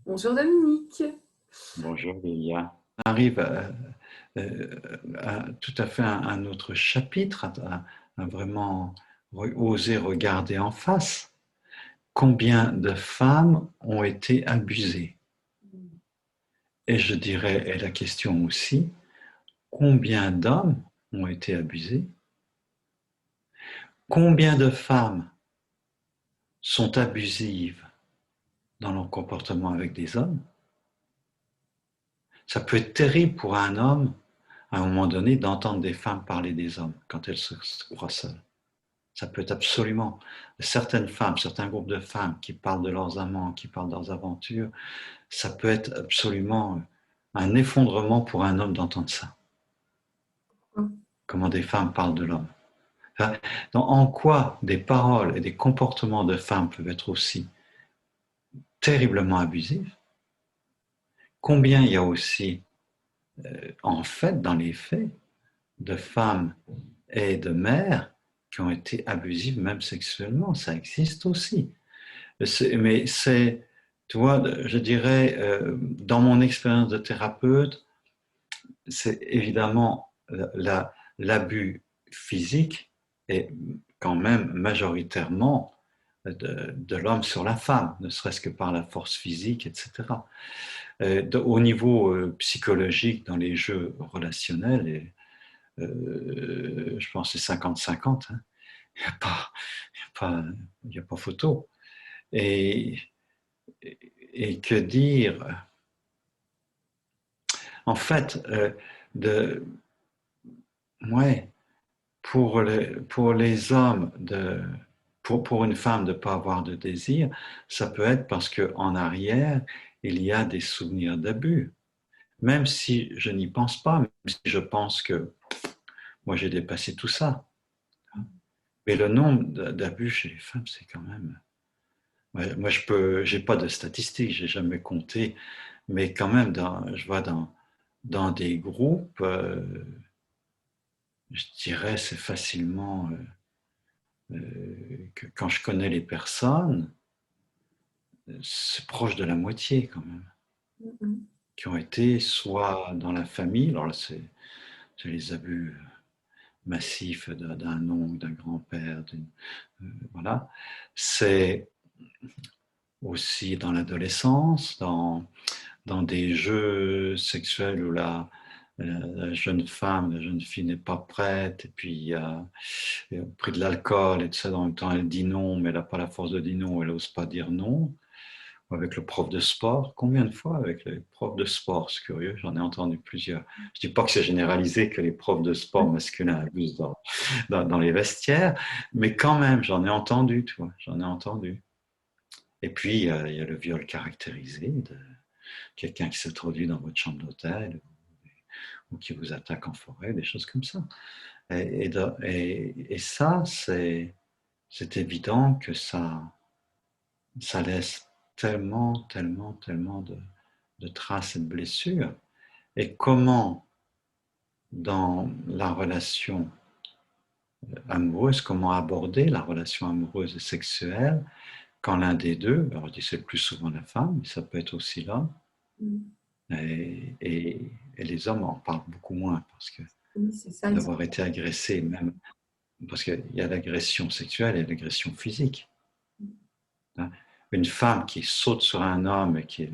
Bonjour Dominique. Bonjour Lilia. On arrive tout à fait à un autre chapitre, à vraiment oser regarder en face. Combien de femmes ont été abusées? Et je dirais, et la question aussi, combien d'hommes ont été abusés? Combien de femmes sont abusives dans leur comportement avec des hommes? Ça peut être terrible pour un homme, à un moment donné, d'entendre des femmes parler des hommes quand elles se croient seules. Ça peut être absolument certaines femmes, certains groupes de femmes qui parlent de leurs amants, qui parlent de leurs aventures, ça peut être absolument un effondrement pour un homme d'entendre ça. Comment des femmes parlent de l'homme. Enfin, en quoi des paroles et des comportements de femmes peuvent être aussi terriblement abusifs? Combien il y a aussi, en fait, dans les faits, de femmes et de mères qui ont été abusives, même sexuellement, ça existe aussi. Mais c'est, tu vois, je dirais, dans mon expérience de thérapeute, c'est évidemment l'abus physique est quand même majoritairement de l'homme sur la femme, ne serait-ce que par la force physique, etc. Au niveau psychologique, dans les jeux relationnels, je pense que c'est 50-50, hein. Il n'y a pas, il y a pas photo. Et, et que dire? En fait, ouais, pour les hommes, pour une femme de ne pas avoir de désir, ça peut être parce qu'en arrière, il y a des souvenirs d'abus. Même si je n'y pense pas, même si je pense que moi j'ai dépassé tout ça. Mais le nombre d'abus chez les femmes, c'est quand même. Ouais, moi, j'ai pas de statistiques, j'ai jamais compté, mais quand même, je vois dans des groupes, je dirais, c'est facilement que quand je connais les personnes, c'est proche de la moitié quand même, qui ont été soit dans la famille, alors là, c'est les abus massifs d'un oncle, d'un grand-père, voilà. C'est aussi dans l'adolescence, dans des jeux sexuels où la jeune femme, la jeune fille n'est pas prête, et puis il a pris de l'alcool, et tout ça, en même temps elle dit non, mais elle n'a pas la force de dire non, elle n'ose pas dire non. Ou avec le prof de sport, combien de fois avec les profs de sport, c'est curieux, j'en ai entendu plusieurs. Je ne dis pas que c'est généralisé que les profs de sport masculins abusent dans les vestiaires, mais quand même, j'en ai entendu, tu vois, j'en ai entendu. Et puis, il y a le viol caractérisé de quelqu'un qui s'introduit dans votre chambre d'hôtel ou qui vous attaque en forêt, des choses comme ça. Et ça, c'est évident que ça laisse tellement de traces et de blessures. Et comment, dans la relation amoureuse, comment aborder la relation amoureuse et sexuelle quand l'un des deux, alors je dis c'est le plus souvent la femme, mais ça peut être aussi l'homme, et les hommes en parlent beaucoup moins parce que Oui, c'est ça. d'avoir été agressé, même parce qu'il y a l'agression sexuelle et l'agression physique. Hein. Une femme qui saute sur un homme, qui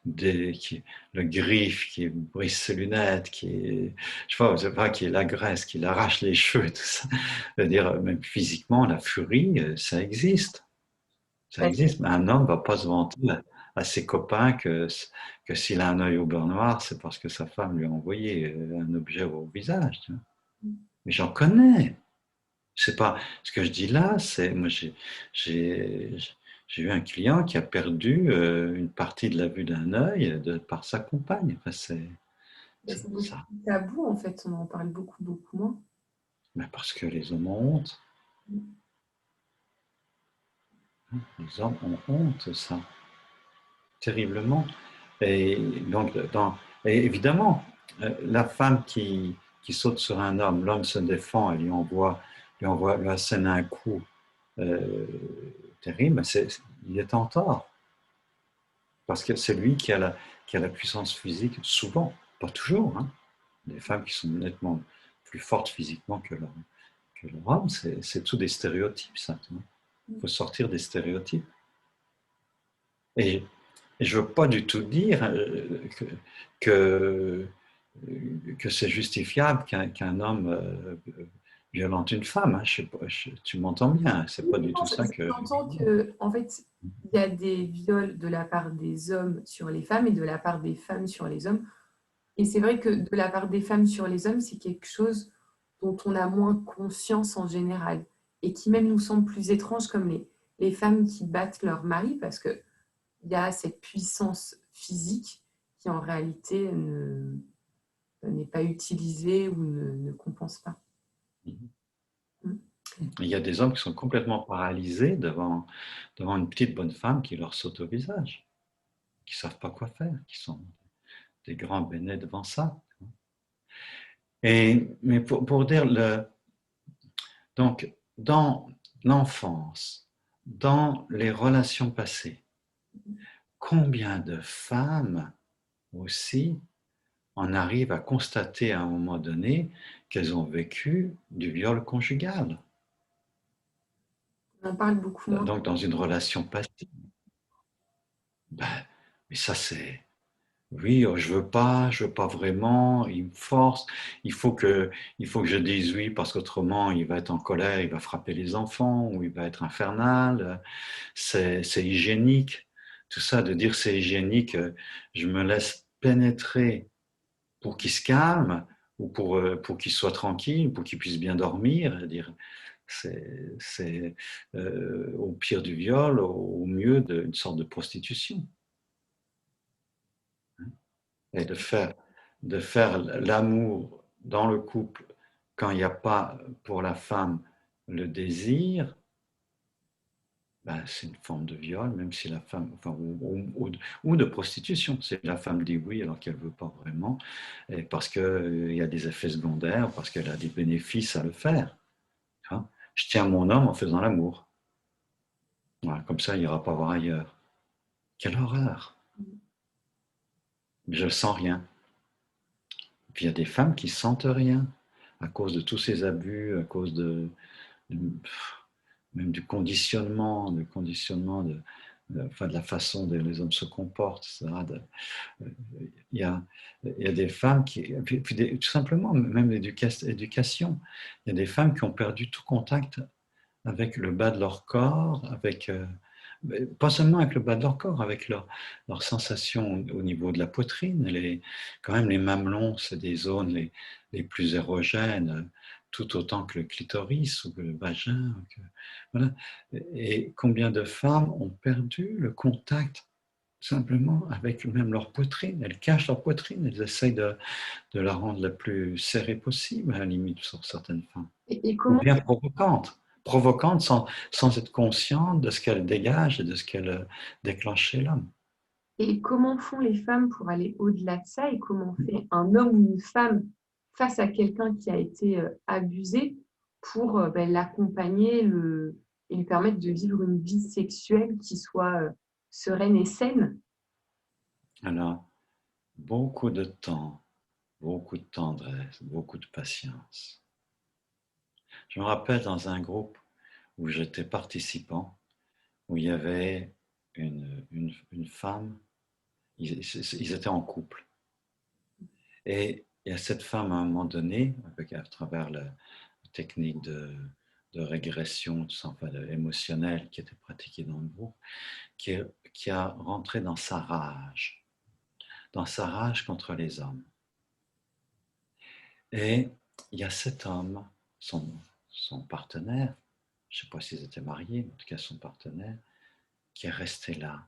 le griffe, qui brise ses lunettes, je sais pas, qui l'agresse, qui l'arrache les cheveux, tout ça. Je veux dire, même physiquement, la furie, ça existe. Ça existe. Mais un homme ne va pas se vanter à ses copains que s'il a un œil au beurre noir, c'est parce que sa femme lui a envoyé un objet au visage. Tu vois. Mais j'en connais. C'est pas ce que je dis là, c'est moi j'ai j'ai eu un client qui a perdu une partie de la vue d'un œil par sa compagne. Enfin, C'est beaucoup ça, plus tabou, en fait, on en parle beaucoup moins. mais parce que les hommes ont honte. Les hommes ont honte, ça, terriblement. Et donc, et évidemment, la femme qui saute sur un homme, l'homme se défend et lui assène un coup euh, terrible, il est en tort. Parce que c'est lui qui a la puissance physique, souvent, pas toujours, hein. Des femmes qui sont nettement plus fortes physiquement que leur homme, c'est tout des stéréotypes, ça. Il faut sortir des stéréotypes. Et je ne veux pas du tout dire que, que c'est justifiable qu'un homme violente une femme. Hein. Tu m'entends bien, c'est pas du tout ça que... J'entends que, en fait, il y a des viols de la part des hommes sur les femmes et de la part des femmes sur les hommes. Et c'est vrai que de la part des femmes sur les hommes, c'est quelque chose dont on a moins conscience en général et qui même nous semble plus étrange, comme les femmes qui battent leur mari, parce qu'il y a cette puissance physique qui en réalité n'est pas utilisée ou ne compense pas. Mm. Il y a des hommes qui sont complètement paralysés devant une petite bonne femme qui leur saute au visage, qui ne savent pas quoi faire, qui sont des grands bénets devant ça. Mais pour dire, donc, dans l'enfance, dans les relations passées, combien de femmes aussi en arrivent à constater à un moment donné qu'elles ont vécu du viol conjugal? On en parle beaucoup moins. Donc, dans une relation passée. Ben, mais ça, c'est... Oui, je veux pas vraiment, il me force, il faut que je dise oui parce qu'autrement il va être en colère, il va frapper les enfants ou il va être infernal, c'est hygiénique. Tout ça, de dire c'est hygiénique, je me laisse pénétrer pour qu'il se calme ou pour qu'il soit tranquille, pour qu'il puisse bien dormir, dire c'est au pire du viol, au mieux d'une sorte de prostitution. Et de faire l'amour dans le couple quand il n'y a pas pour la femme le désir, ben, c'est une forme de viol, même si la femme, enfin, ou de prostitution. Si la femme dit oui alors qu'elle ne veut pas vraiment, et parce qu'il y a des effets secondaires, parce qu'elle a des bénéfices à le faire. Hein. Je tiens mon homme en faisant l'amour. Voilà, comme ça, il n'ira pas voir ailleurs. Quelle horreur! Je ne sens rien. Puis il y a des femmes qui sentent rien à cause de tous ces abus, à cause même du conditionnement, enfin, de la façon dont les hommes se comportent, etc. Il y a des femmes qui, tout simplement, même l'éducation, il y a des femmes qui ont perdu tout contact avec le bas de leur corps, pas seulement avec le bas de leur corps, avec leur sensation au niveau de la poitrine. Quand même, les mamelons, c'est des zones les plus érogènes, tout autant que le clitoris ou que le vagin. Voilà. Et combien de femmes ont perdu le contact simplement avec même leur poitrine. Elles cachent leur poitrine, elles essayent de la rendre la plus serrée possible, à la limite, sur certaines femmes. Et Ou comment, bien provocante sans être consciente de ce qu'elle dégage et de ce qu'elle déclenche chez l'homme. et comment font les femmes pour aller au-delà de ça et comment fait un homme ou une femme face à quelqu'un qui a été abusé pour l'accompagner et lui permettre de vivre une vie sexuelle qui soit sereine et saine? Alors, beaucoup de temps, beaucoup de tendresse, beaucoup de patience. Je me rappelle dans un groupe où j'étais participant, où il y avait une femme, ils étaient en couple. Et il y a cette femme, à un moment donné, à travers la technique de régression enfin, émotionnelle qui était pratiquée dans le groupe, qui a rentré dans sa rage contre les hommes. Et il y a cet homme, son partenaire, je ne sais pas s'ils étaient mariés, mais en tout cas son partenaire, qui est resté là,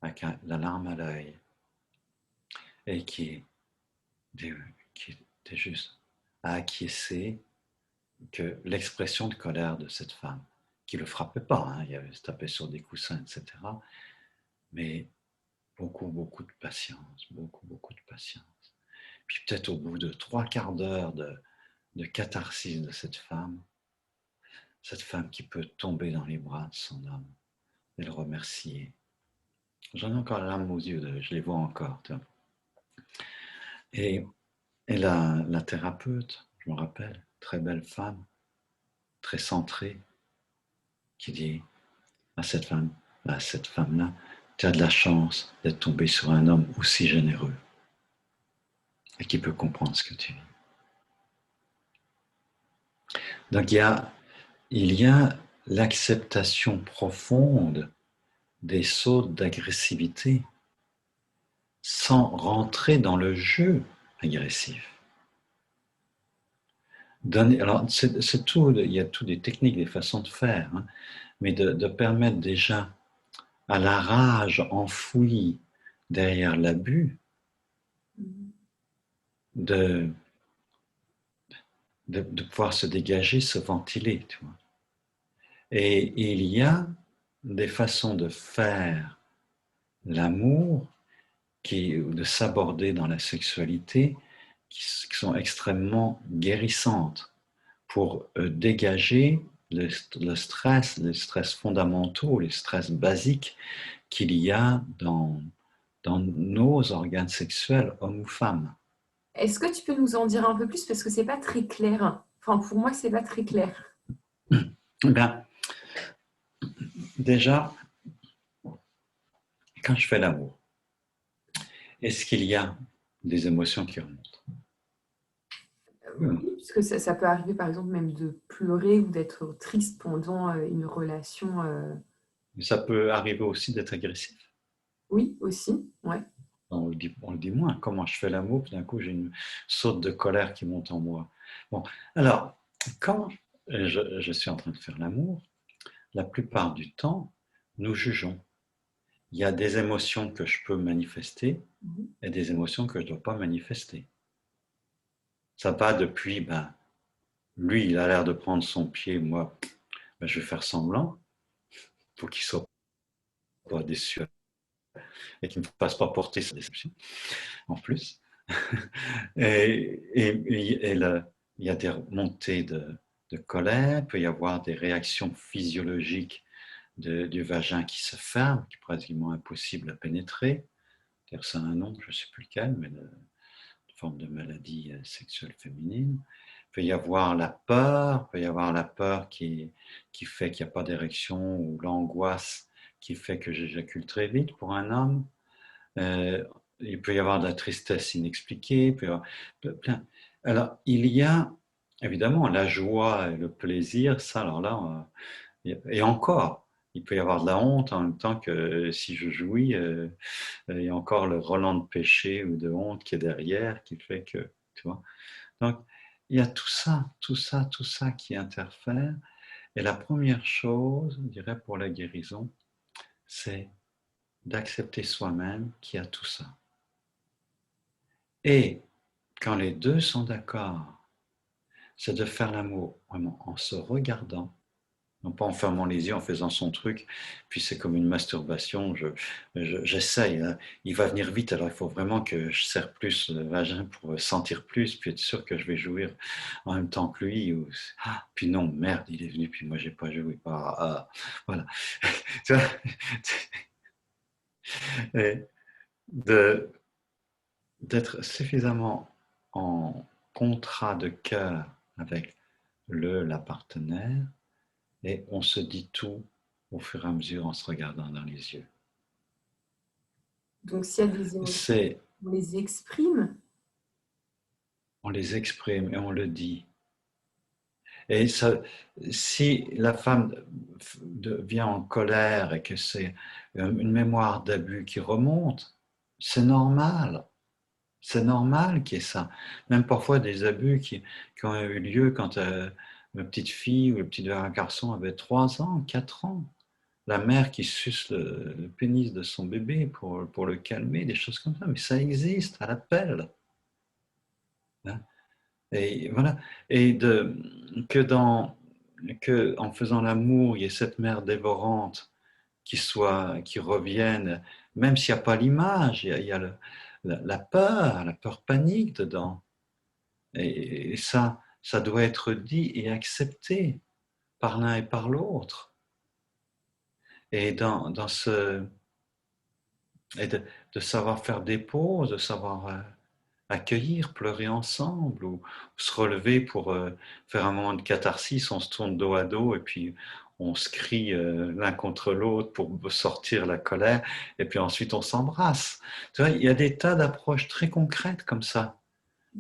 avec la larme à l'œil, et qui était juste à acquiescer que l'expression de colère de cette femme, qui ne le frappait pas, hein, il avait se tapé sur des coussins, etc., mais beaucoup, beaucoup de patience, beaucoup, beaucoup de patience. Puis peut-être au bout de 3/4 d'heure de catharsis de cette femme qui peut tomber dans les bras de son homme et le remercier J'en ai encore la larme aux yeux, je les vois encore. Tu vois. Et, et la thérapeute, je me rappelle, très belle femme, très centrée, qui dit à cette femme-là, tu as de la chance d'être tombée sur un homme aussi généreux et qui peut comprendre ce que tu vis. Donc il y a l'acceptation profonde des sautes d'agressivité sans rentrer dans le jeu agressif. Alors, c'est tout, il y a toutes des techniques, des façons de faire, hein, mais de permettre déjà à la rage enfouie derrière l'abus de, de pouvoir se dégager, se ventiler. Tu vois. Et il y a des façons de faire l'amour, de s'aborder dans la sexualité, qui sont extrêmement guérissantes pour dégager le stress, les stress fondamentaux, les stress basiques qu'il y a dans nos organes sexuels, hommes ou femmes. Est-ce que tu peux nous en dire un peu plus parce que c'est pas très clair. Enfin, pour moi, c'est pas très clair. Ben, déjà, quand je fais l'amour, est-ce qu'il y a des émotions qui remontent? Oui, puisque ça peut arriver par exemple même de pleurer ou d'être triste pendant une relation. Ça peut arriver aussi d'être agressif. Oui, aussi, ouais. On le dit moins. Comment je fais l'amour, puis d'un coup, j'ai une saute de colère qui monte en moi. Bon, alors, quand je suis en train de faire l'amour, la plupart du temps, nous jugeons. Il y a des émotions que je peux manifester et des émotions que je ne dois pas manifester. Ça va depuis, ben, lui, il a l'air de prendre son pied, moi, ben, je vais faire semblant pour qu'il ne soit pas déçu et qu'il ne me fasse pas porter sa déception, en plus. Il y a des montées de colère, il peut y avoir des réactions physiologiques du vagin qui se ferme, qui est pratiquement impossible à pénétrer. Ça a un nom, je ne sais plus lequel, mais une forme de maladie sexuelle féminine. Il peut y avoir la peur, qui fait qu'il n'y a pas d'érection, ou l'angoisse qui fait que j'éjacule très vite pour un homme. Euh, il peut y avoir de la tristesse inexpliquée, il peut y avoir plein. Alors, il y a évidemment la joie et le plaisir, ça, alors là, et encore, il peut y avoir de la honte en même temps que si je jouis, il y a encore le relent de péché ou de honte qui est derrière, qui fait que, tu vois. Donc, il y a tout ça qui interfère. Et la première chose, je dirais, pour la guérison, c'est d'accepter soi-même qu'il y a tout ça. Et quand les deux sont d'accord, c'est de faire l'amour vraiment en se regardant, non pas en fermant les yeux, en faisant son truc, puis c'est comme une masturbation, j'essaye, hein. Il va venir vite, alors il faut vraiment que je serre plus le vagin pour sentir plus, puis être sûr que je vais jouir en même temps que lui, puis non, merde, il est venu, puis moi j'ai pas joué, voilà. Et de, d'être suffisamment en contrat de cœur avec la partenaire, et on se dit tout au fur et à mesure en se regardant dans les yeux. Donc, s'il y a des émotions, C'est, on les exprime. on les exprime et on le dit. Et ça, si la femme vient en colère et que c'est une mémoire d'abus qui remonte, c'est normal. C'est normal qu'il y ait ça. Même parfois des abus qui ont eu lieu quand ma petite fille ou le petit garçon avait 3 ans, 4 ans. La mère qui suce le pénis de son bébé pour le calmer, des choses comme ça. Mais ça existe à l'appel. Hein. Et voilà. Et que en faisant l'amour, il y ait cette mère dévorante qui revienne, même s'il n'y a pas l'image, il y a la peur panique dedans. Et ça doit être dit et accepté par l'un et par l'autre. Et dans ce et de savoir faire des pauses, de savoir accueillir, pleurer ensemble ou se relever pour faire un moment de catharsis, on se tourne dos à dos et puis on se crie l'un contre l'autre pour sortir la colère et puis ensuite on s'embrasse. Tu vois, il y a des tas d'approches très concrètes comme ça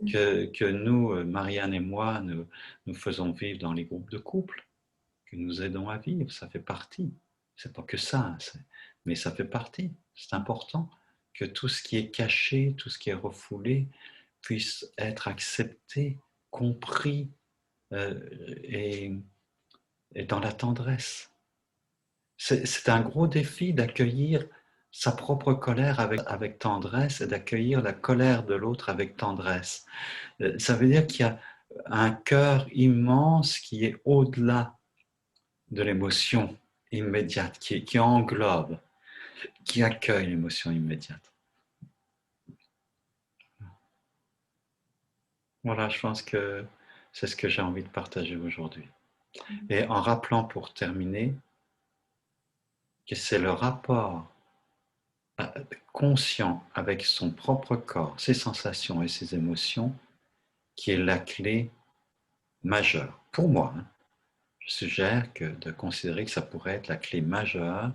que nous, Marianne et moi, nous faisons vivre dans les groupes de couple, que nous aidons à vivre, ça fait partie. C'est pas que ça, mais ça fait partie. C'est important que tout ce qui est caché, tout ce qui est refoulé, puisse être accepté, compris euh, et, et dans la tendresse. C'est un gros défi d'accueillir sa propre colère avec tendresse et d'accueillir la colère de l'autre avec tendresse. Ça veut dire qu'il y a un cœur immense qui est au-delà de l'émotion immédiate, qui englobe, qui accueille l'émotion immédiate. Voilà, je pense que c'est ce que j'ai envie de partager aujourd'hui. Et en rappelant pour terminer que c'est le rapport conscient avec son propre corps, ses sensations et ses émotions qui est la clé majeure. Pour moi, je suggère de considérer que ça pourrait être la clé majeure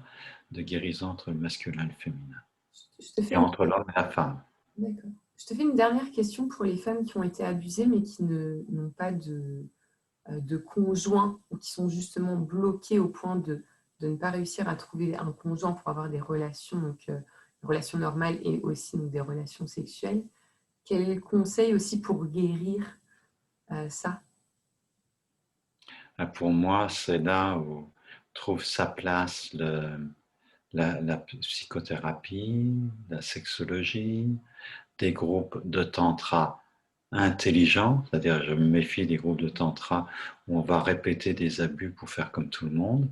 de guérison entre le masculin et le féminin. Et entre l'homme et la femme. D'accord. Je te fais une dernière question pour les femmes qui ont été abusées mais qui n'ont pas de conjoint ou qui sont justement bloquées au point de ne pas réussir à trouver un conjoint pour avoir des relations, donc des relations normales et aussi donc, des relations sexuelles. Quel est le conseil aussi pour guérir ça? Pour moi, c'est là où trouve sa place la psychothérapie, la sexologie, des groupes de tantra intelligents, c'est-à-dire je me méfie des groupes de tantra où on va répéter des abus pour faire comme tout le monde.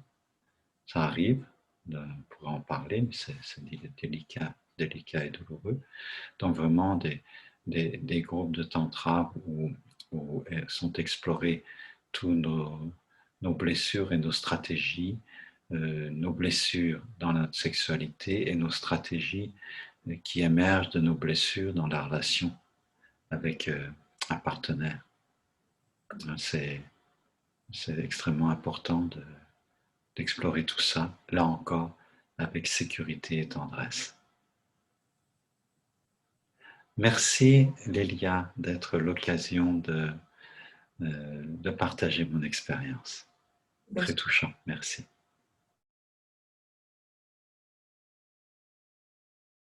Ça arrive, on pourrait en parler, mais c'est délicat et douloureux. Donc vraiment des groupes de tantra où sont explorés tous nos blessures et nos stratégies, nos blessures dans notre sexualité et nos stratégies qui émergent de nos blessures dans la relation avec un partenaire. C'est extrêmement important d'explorer tout ça, là encore, avec sécurité et tendresse. Merci Lélia d'être l'occasion de partager mon expérience. Très touchant, merci.